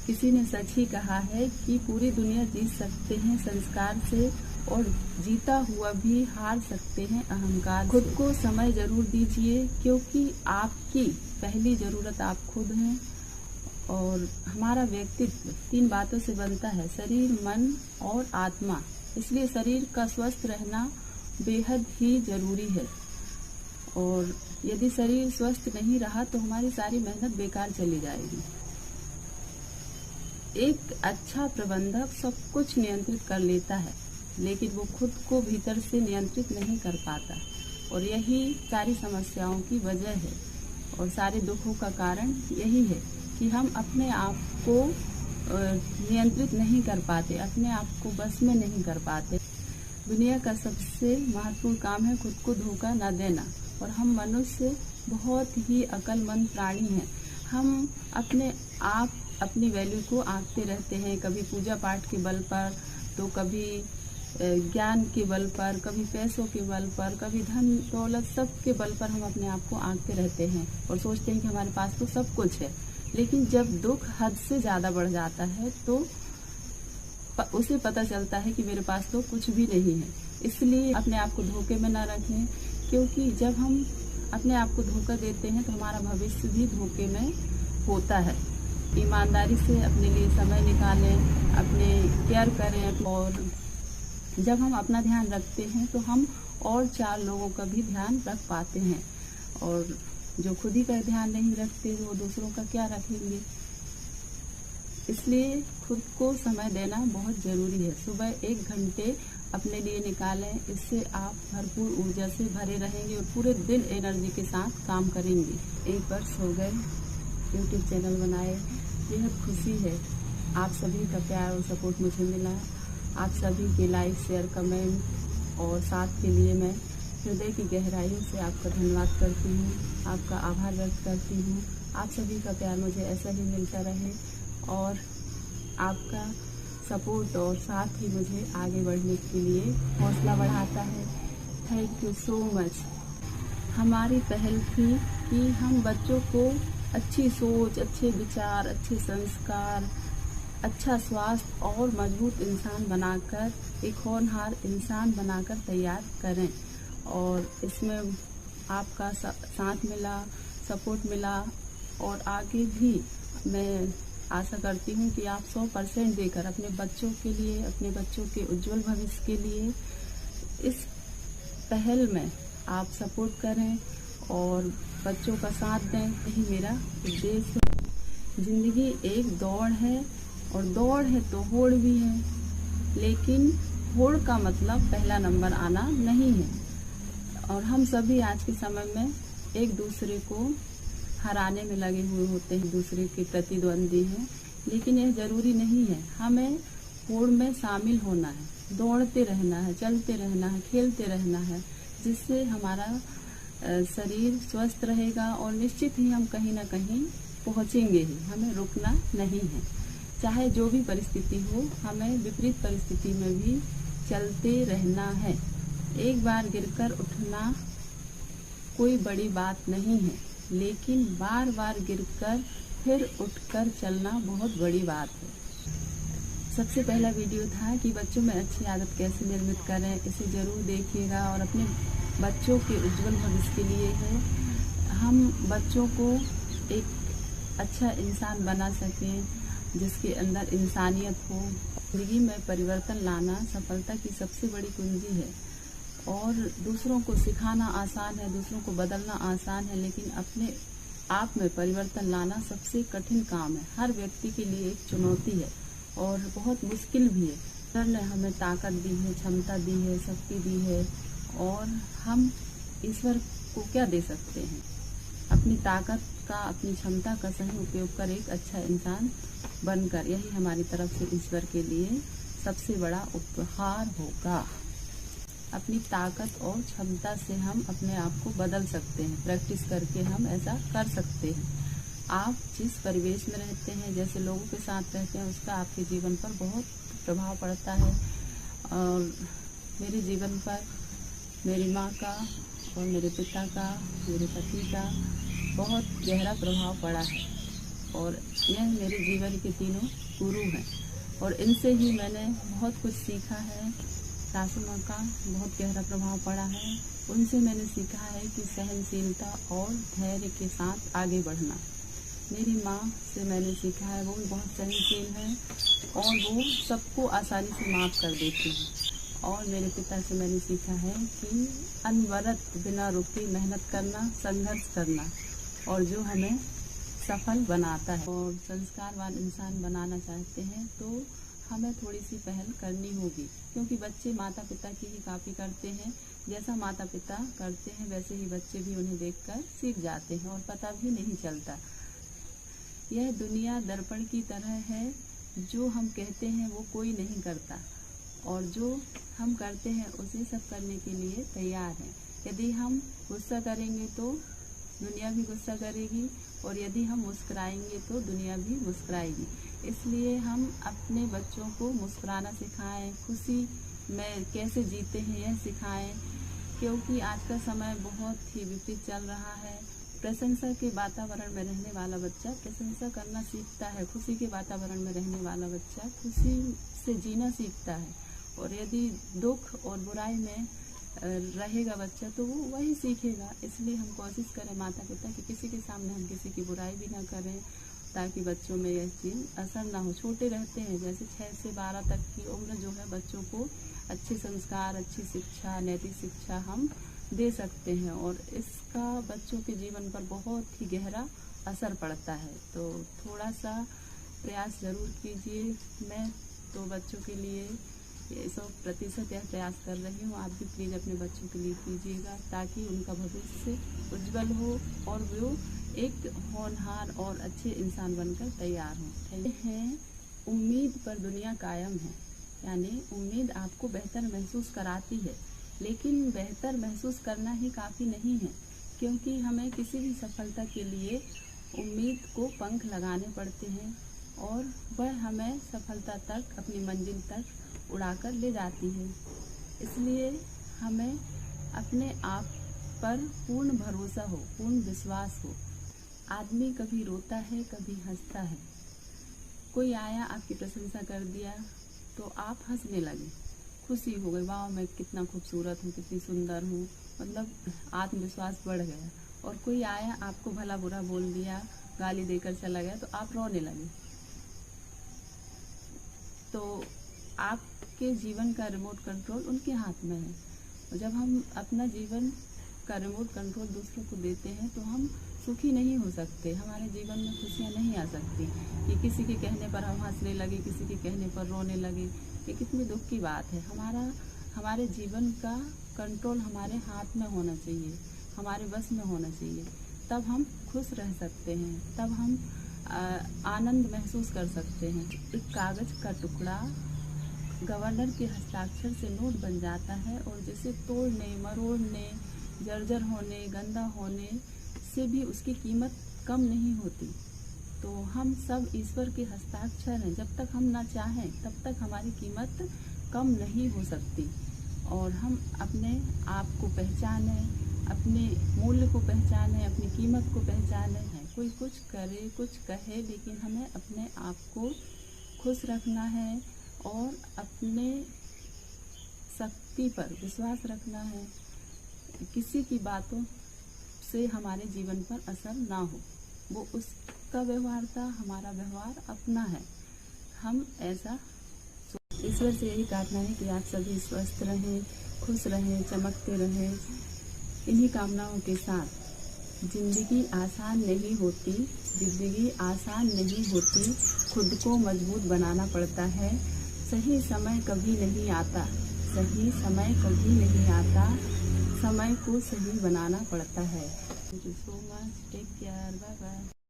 किसी ने सच ही कहा है कि पूरी दुनिया जीत सकते हैं संस्कार से, और जीता हुआ भी हार सकते हैं अहंकार। खुद को समय जरूर दीजिए, क्योंकि आपकी पहली जरूरत आप खुद हैं। और हमारा व्यक्तित्व 3 बातों से बनता है, शरीर, मन और आत्मा। इसलिए शरीर का स्वस्थ रहना बेहद ही जरूरी है। और यदि शरीर स्वस्थ नहीं रहा तो हमारी सारी मेहनत बेकार चली जाएगी। एक अच्छा प्रबंधक सब कुछ नियंत्रित कर लेता है, लेकिन वो खुद को भीतर से नियंत्रित नहीं कर पाता, और यही सारी समस्याओं की वजह है। और सारे दुखों का कारण यही है कि हम अपने आप को नियंत्रित नहीं कर पाते, अपने आप को बस में नहीं कर पाते। दुनिया का सबसे महत्वपूर्ण काम है खुद को धोखा न देना। और हम मनुष्य बहुत ही अक्लमंद प्राणी हैं। हम अपने आप अपनी वैल्यू को आंकते रहते हैं, कभी पूजा पाठ के बल पर, तो कभी ज्ञान के बल पर, कभी पैसों के बल पर, कभी धन दौलत, सब के बल पर हम अपने आप को आंकते रहते हैं और सोचते हैं कि हमारे पास तो सब कुछ है। लेकिन जब दुख हद से ज़्यादा बढ़ जाता है तो उसे पता चलता है कि मेरे पास तो कुछ भी नहीं है। इसलिए अपने आप को धोखे में न रखें, क्योंकि जब हम अपने आप को धोखा देते हैं तो हमारा भविष्य भी धोखे में होता है। ईमानदारी से अपने लिए समय निकालें, अपने केयर करें, और जब हम अपना ध्यान रखते हैं तो हम और 4 लोगों का भी ध्यान रख पाते हैं। और जो खुद ही का ध्यान नहीं रखते वो दूसरों का क्या रखेंगे। इसलिए खुद को समय देना बहुत ज़रूरी है। सुबह 1 घंटे अपने लिए निकालें, इससे आप भरपूर ऊर्जा से भरे रहेंगे और पूरे दिन एनर्जी के साथ काम करेंगे। 1 वर्ष हो गए यूट्यूब चैनल बनाए, बेहद खुशी है। आप सभी का प्यार और सपोर्ट मुझे मिला। आप सभी के लाइक, शेयर, कमेंट और साथ के लिए मैं हृदय की गहराइयों से आपका धन्यवाद करती हूँ, आपका आभार व्यक्त करती हूँ। आप सभी का प्यार मुझे ऐसा ही मिलता रहे, और आपका सपोर्ट और साथ ही मुझे आगे बढ़ने के लिए हौसला बढ़ाता है। Thank you so much. हमारी पहल थी कि हम बच्चों को अच्छी सोच, अच्छे विचार, अच्छे संस्कार, अच्छा स्वास्थ्य और मजबूत इंसान बनाकर, एक होनहार इंसान बनाकर तैयार करें। और इसमें आपका साथ मिला, सपोर्ट मिला, और आगे भी मैं आशा करती हूँ कि आप 100% देकर अपने बच्चों के लिए, अपने बच्चों के उज्जवल भविष्य के लिए इस पहल में आप सपोर्ट करें और बच्चों का साथ दें। यही मेरा उद्देश्य है। जिंदगी एक दौड़ है, और दौड़ है तो होड़ भी है, लेकिन होड़ का मतलब पहला नंबर आना नहीं है। और हम सभी आज के समय में एक दूसरे को हराने में लगे हुए होते हैं, दूसरे के प्रतिद्वंदी हैं, लेकिन यह जरूरी नहीं है। हमें होड़ में शामिल होना है, दौड़ते रहना है, चलते रहना है, खेलते रहना है, जिससे हमारा शरीर स्वस्थ रहेगा और निश्चित ही हम कहीं ना कहीं पहुंचेंगे ही। हमें रुकना नहीं है, चाहे जो भी परिस्थिति हो, हमें विपरीत परिस्थिति में भी चलते रहना है। एक बार गिरकर उठना कोई बड़ी बात नहीं है, लेकिन बार बार गिरकर फिर उठकर चलना बहुत बड़ी बात है। सबसे पहला वीडियो था कि बच्चों में अच्छी आदत कैसे निर्मित करें, इसे जरूर देखिएगा। और अपने बच्चों के उज्जवल भविष्य के लिए है, हम बच्चों को एक अच्छा इंसान बना सकें जिसके अंदर इंसानियत हो। जिंदगी में परिवर्तन लाना सफलता की सबसे बड़ी कुंजी है। और दूसरों को सिखाना आसान है, दूसरों को बदलना आसान है, लेकिन अपने आप में परिवर्तन लाना सबसे कठिन काम है। हर व्यक्ति के लिए एक चुनौती है और बहुत मुश्किल भी है। ईश्वर ने हमें ताकत दी है, क्षमता दी है, शक्ति दी है, और हम ईश्वर को क्या दे सकते हैं? अपनी ताकत का, अपनी क्षमता का सही उपयोग कर एक अच्छा इंसान बनकर, यही हमारी तरफ से ईश्वर के लिए सबसे बड़ा उपहार होगा। अपनी ताकत और क्षमता से हम अपने आप को बदल सकते हैं। प्रैक्टिस करके हम ऐसा कर सकते हैं। आप जिस परिवेश में रहते हैं, जैसे लोगों के साथ रहते हैं, उसका आपके जीवन पर बहुत प्रभाव पड़ता है। और मेरे जीवन पर मेरी माँ का और मेरे पिता का, मेरे पति का बहुत गहरा प्रभाव पड़ा है। और यह मेरे जीवन के तीनों गुरु हैं और इनसे ही मैंने बहुत कुछ सीखा है। सासू माँ का बहुत गहरा प्रभाव पड़ा है। उनसे मैंने सीखा है कि सहनशीलता और धैर्य के साथ आगे बढ़ना। मेरी माँ से मैंने सीखा है, वो भी बहुत सहनशील है और वो सबको आसानी से माफ़ कर देती है। और मेरे पिता से मैंने सीखा है कि अनवरत बिना रुके मेहनत करना, संघर्ष करना और जो हमें सफल बनाता है। और संस्कारवान इंसान बनाना चाहते हैं तो हमें थोड़ी सी पहल करनी होगी, क्योंकि बच्चे माता पिता की ही कॉपी करते हैं। जैसा माता पिता करते हैं वैसे ही बच्चे भी उन्हें देखकर सीख जाते हैं और पता भी नहीं चलता। यह दुनिया दर्पण की तरह है, जो हम कहते हैं वो कोई नहीं करता और जो हम करते हैं उसे सब करने के लिए तैयार है। यदि हम गुस्सा करेंगे तो दुनिया भी गुस्सा करेगी और यदि हम मुस्कुराएंगे तो दुनिया भी मुस्कुराएगी। इसलिए हम अपने बच्चों को मुस्कुराना सिखाएं, खुशी में कैसे जीते हैं यह सिखाएं, क्योंकि आज का समय बहुत ही विपरीत चल रहा है। प्रशंसा के वातावरण में रहने वाला बच्चा प्रशंसा करना सीखता है, खुशी के वातावरण में रहने वाला बच्चा खुशी से जीना सीखता है। और यदि दुख और बुराई में रहेगा बच्चा तो वो वही सीखेगा। इसलिए हम कोशिश करें माता पिता कि किसी के सामने हम किसी की बुराई भी ना करें, ताकि बच्चों में यह चीज़ असर ना हो। छोटे रहते हैं, जैसे 6 से 12 तक की उम्र जो है, बच्चों को अच्छे संस्कार, अच्छी शिक्षा, नैतिक शिक्षा हम दे सकते हैं और इसका बच्चों के जीवन पर बहुत ही गहरा असर पड़ता है। तो थोड़ा सा प्रयास ज़रूर कीजिए। मैं तो बच्चों के लिए 100% यह प्रयास कर रही हूँ। आप भी प्लीज़ अपने बच्चों के लिए कीजिएगा, ताकि उनका भविष्य उज्जवल हो और वो एक होनहार और अच्छे इंसान बनकर तैयार हों। है उम्मीद पर दुनिया कायम है, यानी उम्मीद आपको बेहतर महसूस कराती है, लेकिन बेहतर महसूस करना ही काफ़ी नहीं है, क्योंकि हमें किसी भी सफलता के लिए उम्मीद को पंख लगाने पड़ते हैं और वह हमें सफलता तक, अपनी मंजिल तक उड़ाकर ले जाती है। इसलिए हमें अपने आप पर पूर्ण भरोसा हो, पूर्ण विश्वास हो। आदमी कभी रोता है, कभी हंसता है। कोई आया, आपकी प्रशंसा कर दिया तो आप हंसने लगे, खुशी हो गई, वाह मैं कितना खूबसूरत हूँ, कितनी सुंदर हूँ, मतलब आत्मविश्वास बढ़ गया। और कोई आया, आपको भला बुरा बोल दिया, गाली देकर चला गया तो आप रोने लगे। तो आपके जीवन का रिमोट कंट्रोल उनके हाथ में है। और जब हम अपना जीवन का रिमोट कंट्रोल दूसरों को देते हैं तो हम सुखी नहीं हो सकते, हमारे जीवन में खुशियाँ नहीं आ सकती। कि किसी के कहने पर हम हंसने लगे, किसी के कहने पर रोने लगे, ये कितनी दुख की बात है। हमारे जीवन का कंट्रोल हमारे हाथ में होना चाहिए, हमारे बस में होना चाहिए। तब हम खुश रह सकते हैं, तब हम आनंद महसूस कर सकते हैं। एक कागज़ का टुकड़ा गवर्नर के हस्ताक्षर से नोट बन जाता है और जिसे तोड़ने, मरोड़ने, जर्जर होने, गंदा होने से भी उसकी कीमत कम नहीं होती। तो हम सब ईश्वर के हस्ताक्षर हैं, जब तक हम ना चाहें तब तक हमारी कीमत कम नहीं हो सकती। और हम अपने आप को पहचानें, अपने मूल्य को पहचानें, अपनी कीमत को पहचानें। कोई कुछ करे, कुछ कहे, लेकिन हमें अपने आप को खुश रखना है और अपने शक्ति पर विश्वास रखना है। किसी की बातों से हमारे जीवन पर असर ना हो, वो उसका व्यवहार था, हमारा व्यवहार अपना है। हम ऐसा ईश्वर से यही प्रार्थना है कि आप सभी स्वस्थ रहें, खुश रहें, चमकते रहें। इन्हीं कामनाओं के साथ जिंदगी आसान नहीं होती, जिंदगी आसान नहीं होती, खुद को मजबूत बनाना पड़ता है। सही समय कभी नहीं आता, सही समय कभी नहीं आता, समय को सही बनाना पड़ता है। Thank you so much, take care, bye bye.